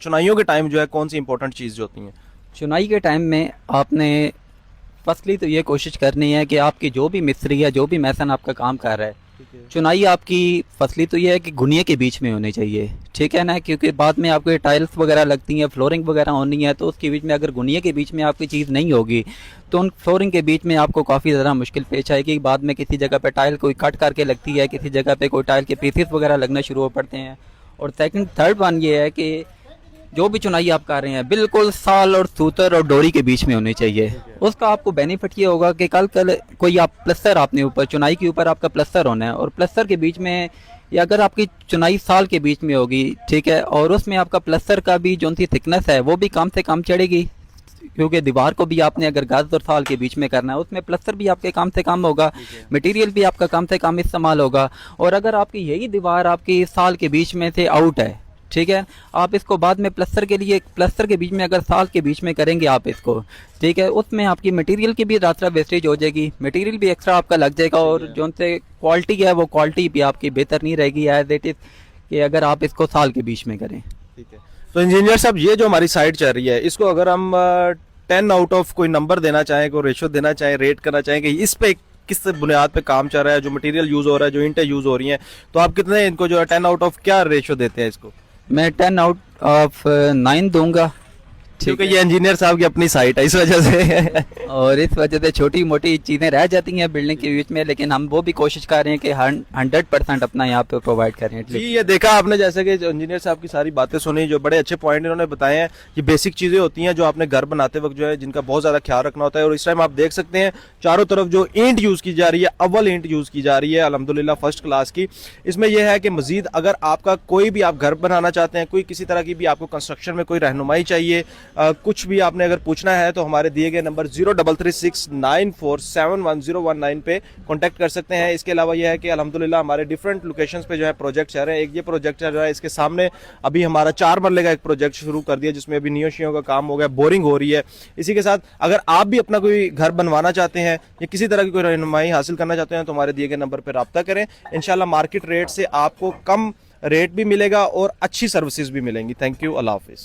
चुनाइयों के टाइम जो है कौन सी इंपॉर्टेंट चीज़ जो होती हैं? चुनाई के टाइम में आपने फर्स्टली तो ये कोशिश करनी है कि आपकी जो भी मिस्त्री है, जो भी मैसन आपका काम कर रहा है, चुनाई आपकी फसली तो ये है कि गुनिये के बीच में होनी चाहिए, ठीक है ना, क्योंकि बाद में आपके टाइल्स वगैरह लगती हैं, फ्लोरिंग वगैरह होनी है, तो उसके बीच में अगर गुनिये के बीच में आपकी चीज़ नहीं होगी तो उन फ्लोरिंग के बीच में आपको काफ़ी ज़्यादा मुश्किल पेश आएगी। बाद में किसी जगह पे टाइल कोई कट करके लगती है, किसी जगह पे कोई टाइल के पीसेस वगैरह लगना शुरू हो पड़ते हैं। और सेकंड थर्ड वन ये है कि जो भी चुनाई आप कर रहे हैं बिल्कुल साल और सूतर और डोरी के बीच में होनी चाहिए। उसका आपको बेनिफिट ये होगा कि कल कोई आप प्लस्तर आपने ऊपर चुनाई के ऊपर आपका प्लस्तर होना है, और प्लस्तर के बीच में या अगर आपकी चुनाई साल के बीच में होगी, ठीक है, और उसमें आपका प्लस्तर का भी जो सी थिकनेस है वो भी कम से कम चढ़ेगी, क्योंकि दीवार को भी आपने अगर गज और साल के बीच में करना है, उसमें प्लस्तर भी आपके कम से कम होगा, मटेरियल भी आपका कम से कम इस्तेमाल होगा। और अगर आपकी यही दीवार आपकी साल के बीच में से आउट है, ठीक है, आप इसको बाद में प्लस्तर के लिए प्लस्तर के बीच में अगर साल के बीच में करेंगे आप इसको, ठीक है, उसमें आपकी मटेरियल की भी रास्ता वेस्टेज हो जाएगी, मटेरियल भी एक्स्ट्रा आपका लग जाएगा, और जो उनसे क्वालिटी है वो क्वालिटी भी आपकी बेहतर नहीं रहेगी एज इट इज़ कि अगर आप इसको साल के बीच में करें। ठीक है। तो इंजीनियर साहब, ये जो हमारी साइट चल रही है, इसको अगर हम 10 आउट ऑफ कोई नंबर देना चाहें, कोई रेशो देना चाहें, रेट करना चाहें कि इस पे किस बुनियाद पे काम चल रहा है, जो मटेरियल यूज़ हो रहा है, जो ईंटें यूज़ हो रही हैं, तो आप कितने इनको जो है 10 आउट ऑफ क्या रेशो देते हैं इसको? मैं 10 आउट ऑफ 9 दूंगा, क्योंकि ये इंजीनियर साहब की अपनी साइट है, इस वजह से। और इस वजह से छोटी मोटी चीज़ें रह जाती हैं बिल्डिंग के बीच में, लेकिन हम वो भी कोशिश कर रहे हैं कि 100% अपना यहाँ पे प्रोवाइड करें। जी, ये देखा आपने जैसे कि इंजीनियर साहब की सारी बातें सुनी, जो बड़े अच्छे पॉइंट इन्होंने बताए हैं। ये बेसिक चीज़ें होती हैं जो आपने घर बनाते वक्त जो है जिनका बहुत ज़्यादा ख्याल रखना होता है। और इस टाइम आप देख सकते हैं चारों तरफ जो ईंट यूज़ की जा रही है, अव्वल ईंट यूज़ की जा रही है, अल्हम्दुलिल्लाह फर्स्ट क्लास की। इसमें यह है कि मजीद अगर आपका कोई भी आप घर बनाना चाहते हैं, कोई किसी तरह की भी आपको कंस्ट्रक्शन में कोई रहनुमाई चाहिए, कुछ भी आपने अगर पूछना है, तो हमारे दिए गए नंबर 033694711019 पे कांटेक्ट कर सकते हैं। इसके अलावा यह है कि अल्हम्दुलिल्लाह हमारे डिफरेंट लोकेशंस पे जो है प्रोजेक्ट चल रहे हैं। एक ये प्रोजेक्ट चल रहा है, इसके सामने अभी हमारा 4 मरले का एक प्रोजेक्ट शुरू कर दिया, जिसमें अभी नियोशियों का काम हो गया, बोरिंग हो रही है। इसी के साथ अगर आप भी अपना कोई घर बनवाना चाहते हैं या किसी तरह की कोई रहनुमाई हासिल करना चाहते हैं, तो हमारे दिए गए नंबर पर रब्ता करें। इंशाल्लाह मार्केट रेट से आपको कम रेट भी मिलेगा और अच्छी सर्विसेज भी मिलेंगी। थैंक यू, अल्लाह हाफिज़।